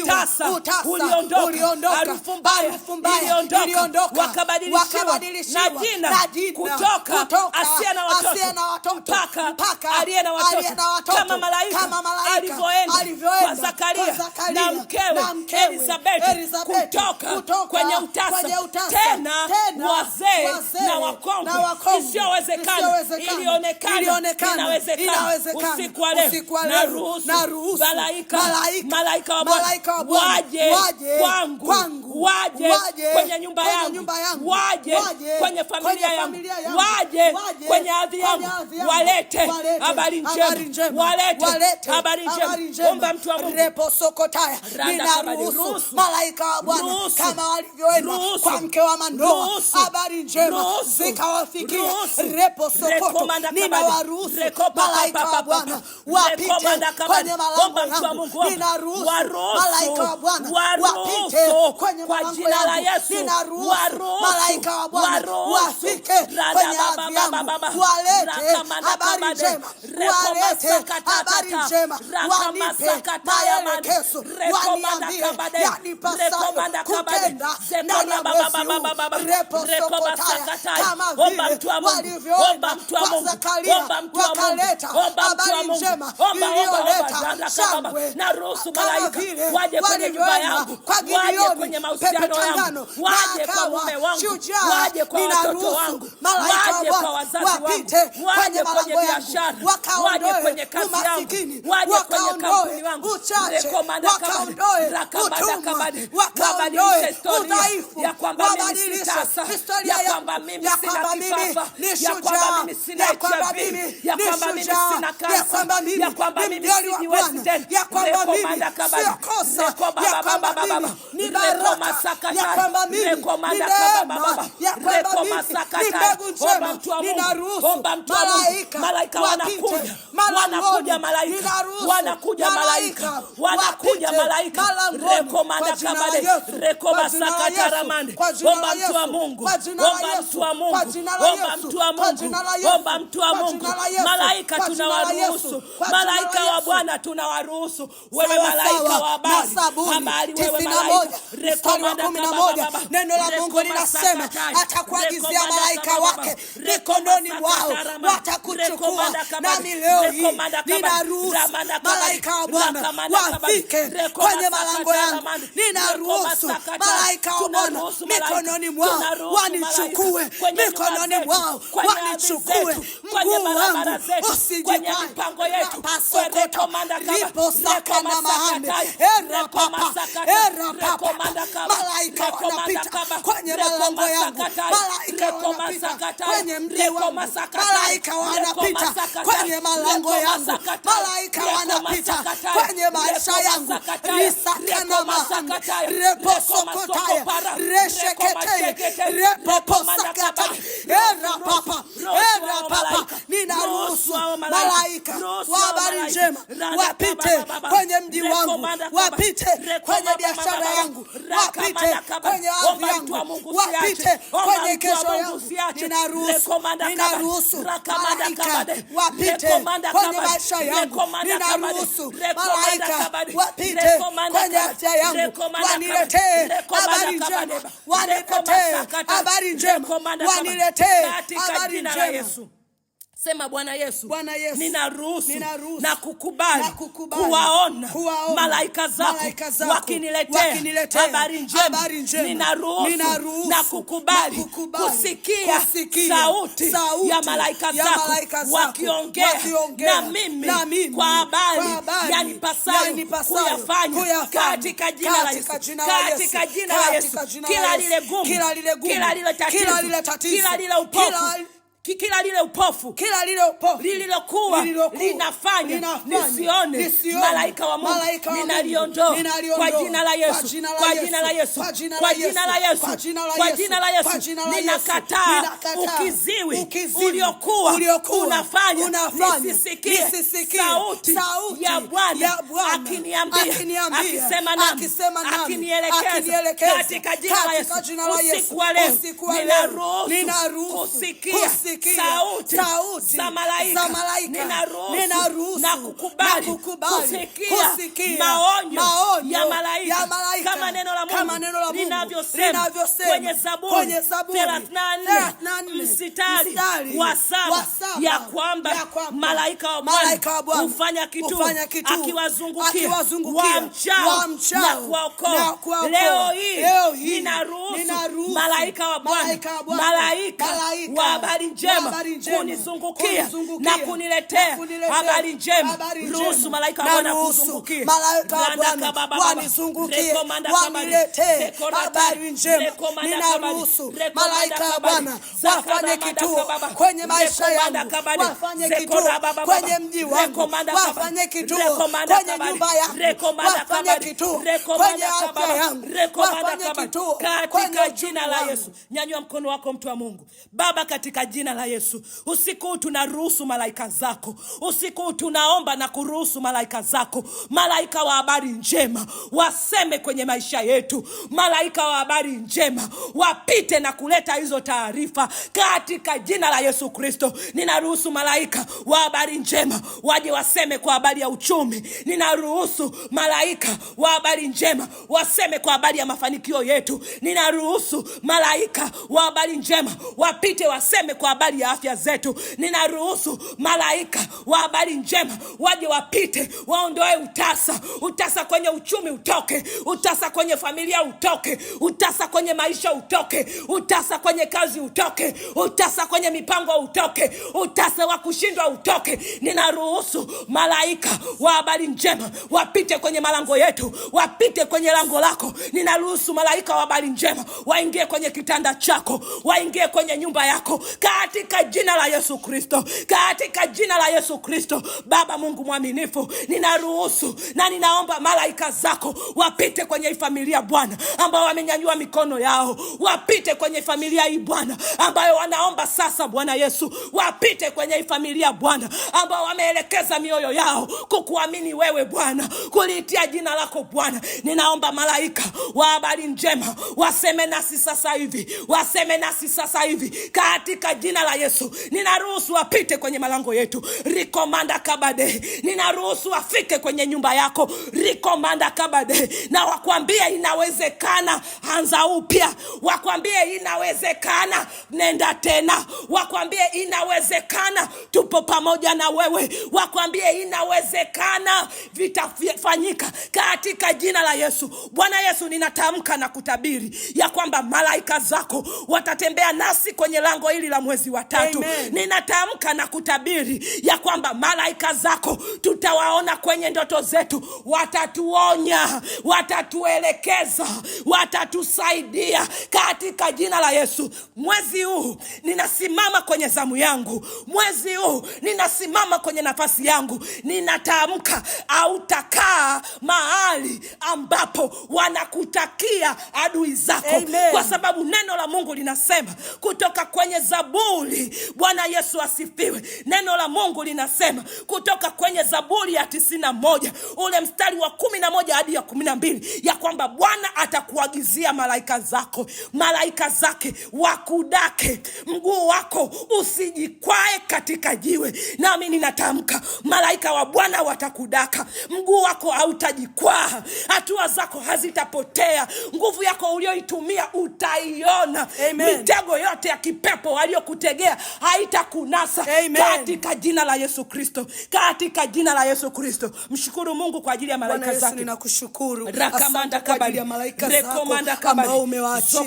utasa uliondoka, harufu mbaya iliondoka, wakabadilishiwa na jina kutoka asiye na watoto mpaka aliye na watoto, kama malaika alivyoenda kwa Zakaria na mkewe Elizabeth kutoka kwenye utasa, tena wazee na wakongwe, isiyowezekana ilionekana inawezekana. Usiku wa leo naruhusu malaika wa Bwana waje kwangu, waje kwenye nyumba yangu, waje kwenye familia yangu, waje kwenye ardhi yangu, walete habari njema, walete habari njema. Omba mtu wa Mungu. Repo sokotaya, ninaruhusu malaika wa Bwana kama walivyoenda kwa mke wa Manoa, habari njema zikawafikia. Repo sokoto, ninawaruhusu malaika wa Bwana wapite kwenye malango yangu, ninaruhusu malaika wa Bwana wapite kwenye malango yangu, ninaruhusu malaika wa Bwana wafike kwenye ardhi yangu, walete habari njema, walete habari njema, wanipe maelekezo, waniambie yanipasavyo kutenda ndani ya mwezi huu. Repo sokotaya, kama vile walivyoenda kwa Zakaria wakaleta habari njema iliyoleta shangwe, kama vile walivyoenda kwa Gideoni pepe tangano, waje kwa mume wangu, waje kwa watoto wangu, malaika wa Bwana wapite kwenye malango yangu, wakaondoe umasikini, wakaondoe uchache, wakaondoe utumwa, wakaondoe udhaifu, wabadilishe historia yangu, ya kwamba mimi ni shujaa, ya kwamba mimi ni shujaa, ya kwamba mimi ni mjoli wa Bwana, ya kwamba mimi sio kosa, ya kwamba mimi ni baraka, ya kwamba mimi ni neema, ya kwamba mimi ni mbegu njema. Ninaruhusu malaika wapite malangoni, ninaruhusu malaika wapite malangoni kwa jina la Yesu, kwa jina la Yesu, kwa jina la Yesu, kwa jina la Yesu, kwa jina la Yesu, kwa jina la Yesu, omba mtu wa Mungu. Malaika tunawaruhusu, malaika wa Bwana tunawaruhusu. Wewe malaika wa habari, wewe malaika. Mstari wa 11, neno la Mungu linasema atakuagizia malaika wake mikononi mwao, watakuchukua. Nami leo hii ninaruhusu malaika wa Bwana wafike kwenye malango yangu, ninaruhusu malaika wa wao Bwana, mikononi mwao wanichukue, mikononi mwao wanichukue, mguu wangu usijikwae, lipo saka na mahame, era papa, malaika wanapita kwenye malango yangu, malaika wanapita kwenye mji wangu, malaika wanapita kwenye malango yangu, malaika wanapita kwenye maisha yangu, risaka na mahame, reposokotaya, resheketeye, repoposakata, era papa, ninaruhusu malaika wa habari njema wapite kwenye mji wangu, wapite kwenye biashara yangu, wapite kwenye ardhi yangu, wapite kwenye kesho yangu. Ninaruhusu malaika wapite kwenye maisha yangu, ninaruhusu malaika wapite kwenye afya yangu, waniletee habari njema, waniletee habari njema, waniletee habari njema. Sema Bwana Yesu, ninaruhusu na kukubali kuwaona malaika zako wakiniletea habari njema. Ninaruhusu na kukubali kusikia sauti ya malaika zako wakiongea na mimi kwa habari yanipasayo kuyafanya katika jina la Yesu. Katika jina la Yesu, kila lile gumu, kila lile tatizo, kila lile upofu, kila lile lililokuwa linafanya nisione malaika wa Mungu, ninaliondoa kwa jina la Yesu, kwa jina la Yesu, kwa jina la Yesu, kwa jina la Yesu. Ninakataa ukiziwi uliokuwa unafanya nisisikie sauti ya Bwana akiniambia, akisema nami, akinielekeza katika jina la Yesu. Usiku wa leo ninaruhusu kusikia sauti za malaika, ninaruhusu na kukubali kusikia maonyo ya malaika, kama neno la Mungu linavyosema kwenye Zaburi 34 mstari wa 7 ya kwamba malaika wa Bwana hufanya kitu akiwazungukia wamchao na kuwaokoa. Leo hii ninaruhusu malaika wa Bwana, malaika wa habari njema kunizungukia na kuniletea habari njema. Ruhusu malaika wa Bwana kuzungukia, malaika wa Bwana wanizungukie, waniletee habari njema. Ninaruhusu malaika wa Bwana wafanye kituo kwenye maisha yangu, wafanye kituo kwenye mji wangu, wafanye kituo kwenye nyumba yangu, wafanye kituo kwenye afya yangu, wafanye kituo katika jina la Yesu. Nyanyua mkono wako, mtu wa Mungu. Baba, katika jina la Yesu, usiku tunaruhusu malaika zako, usiku tunaomba na kuruhusu malaika zako, malaika wa habari njema waseme kwenye maisha yetu, malaika wa habari njema wapite na kuleta hizo taarifa katika jina la Yesu Kristo. Ninaruhusu malaika wa habari njema waje waseme kwa habari ya uchumi, ninaruhusu malaika wa habari njema waseme kwa habari ya mafanikio yetu, ninaruhusu malaika wa habari njema wapite waseme kwa habari ya afya zetu, ninaruhusu malaika wa habari njema waje wapite waondoe utasa kwenye uchumi utoke, utasa kwenye familia utoke, utasa kwenye maisha utoke, utasa kwenye kazi utoke, utasa kwenye mipango utoke, utasa wa kushindwa utoke. Ninaruhusu malaika wa habari njema wapite kwenye malango yetu, wapite kwenye lango lako. Ninaruhusu malaika wa habari njema waingie kwenye kitanda chako, waingie kwenye nyumba yako katika jina la Yesu Kristo, katika jina la Yesu Kristo. Baba Mungu mwaminifu, ninaruhusu na ninaomba malaika zako wapite kwenye familia Bwana ambao wamenyanyua mikono yao, wapite kwenye familia hii Bwana ambayo wanaomba sasa Bwana Yesu, wapite kwenye familia Bwana ambao wameelekeza mioyo yao kukuamini wewe Bwana, kuliitia jina lako Bwana. Ninaomba malaika wa habari njema waseme na nasi sasa hivi, waseme nasi sasa hivi katika jina la Yesu. Ninaruhusu wapite kwenye malango yetu, rikomanda kabade. Ninaruhusu wafike kwenye nyumba yako, rikomanda kabade, na wakwambie inawezekana, anza upya. Wakwambie inawezekana, nenda tena. Wakwambie inawezekana, tupo pamoja na wewe. Wakwambie inawezekana, vitafanyika katika jina la Yesu. Bwana Yesu, ninatamka na kutabiri ya kwamba malaika zako watatembea nasi kwenye lango hili la mwezi wa 3. Ninatamka na kutabiri ya kwamba malaika zako tutawaona kwenye ndoto zetu, watatuonya, watatuelekeza, watatusaidia katika jina la Yesu. Mwezi huu ninasimama kwenye zamu yangu, mwezi huu ninasimama kwenye nafasi yangu. Ninatamka hautakaa mahali ambapo wanakutakia adui zako. Kwa sababu neno la Mungu linasema kutoka kwenye Zaburi, Bwana Yesu asifiwe, neno la Mungu linasema kutoka kwenye Zaburi ya 91 ule mstari wa 11 hadi ya 12 ya kwamba Bwana atakuagizia malaika zake wakudake, mguu wako usijikwae katika jiwe. Nami ninatamka malaika wa Bwana watakudaka, mguu wako hautajikwaa, hatua zako hazitapotea, nguvu yako ulioitumia utaiona. Mitego yote ya kipepo waliokutegea haitakunasa katika jina la Yesu Kristo, katika jina la Yesu Kristo. Mshukuru Mungu kwa ajili ya malaika zake. Bwana Yesu, ninakushukuru. Rakamanda Asante kwa ajili ya malaika zako ambao umewaachilia.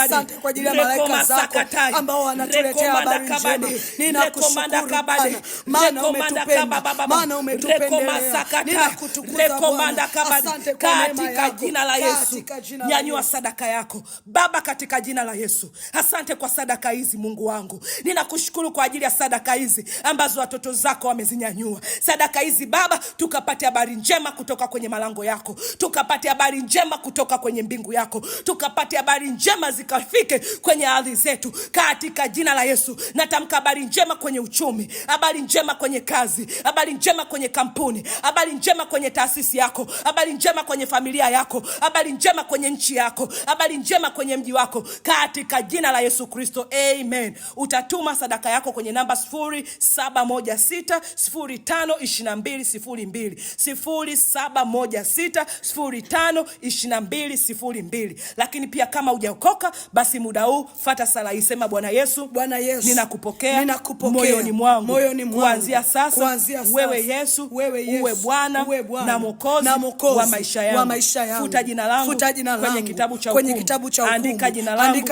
Asante kwa ajili ya malaika zako ambao wanatuletea habari njema. Ninakushukuru Bwana, maana umetupenda, maana umetupendelea. Ninakutukuza Bwana. Asante kwa neema yako katika jina la Yesu. Nyanyua sadaka yako Baba katika jina la Yesu. Asante kwa sadaka hizi Mungu wangu. Ninakushukuru kwa ajili ya sadaka hizi ambazo watoto zako wamezinyanyua. Sadaka hizi Baba, tukapate habari njema kutoka kwenye malango yako, tukapate habari njema kutoka kwenye mbingu yako, tukapate habari njema zikafike kwenye ardhi zetu katika jina la Yesu. Natamka habari njema kwenye uchumi, habari njema kwenye kazi, habari njema kwenye kampuni, habari njema kwenye taasisi yako, habari njema kwenye familia yako, habari njema kwenye nchi yako, habari njema kwenye mji wako katika jina la Yesu Kristo. Amen. Utatuma sadaka yako kwenye namba 0716052202, 0716052202. Lakini pia kama hujaokoka, basi muda huu fuata sala hii, sema: Bwana Yesu, ninakupokea moyoni mwangu. Kuanzia sasa wewe Yesu uwe Bwana na Mwokozi wa maisha yangu. Futa jina langu kwenye kitabu cha hukumu, andika jina langu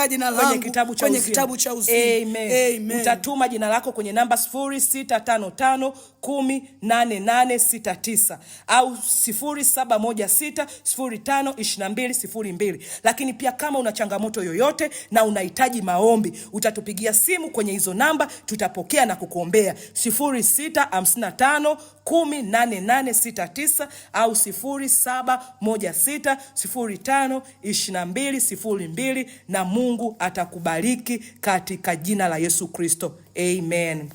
kwenye kitabu cha uzima. Amen. Utatuma jina lako kwenye namba 0655108869 au 0716052202. Lakini pia kama una changamoto yoyote na unahitaji maombi, utatupigia simu kwenye hizo namba, tutapokea na kukuombea. 0655108869 au 0716052202, na Mungu atakubariki katika jina la Yesu Kristo. Amen.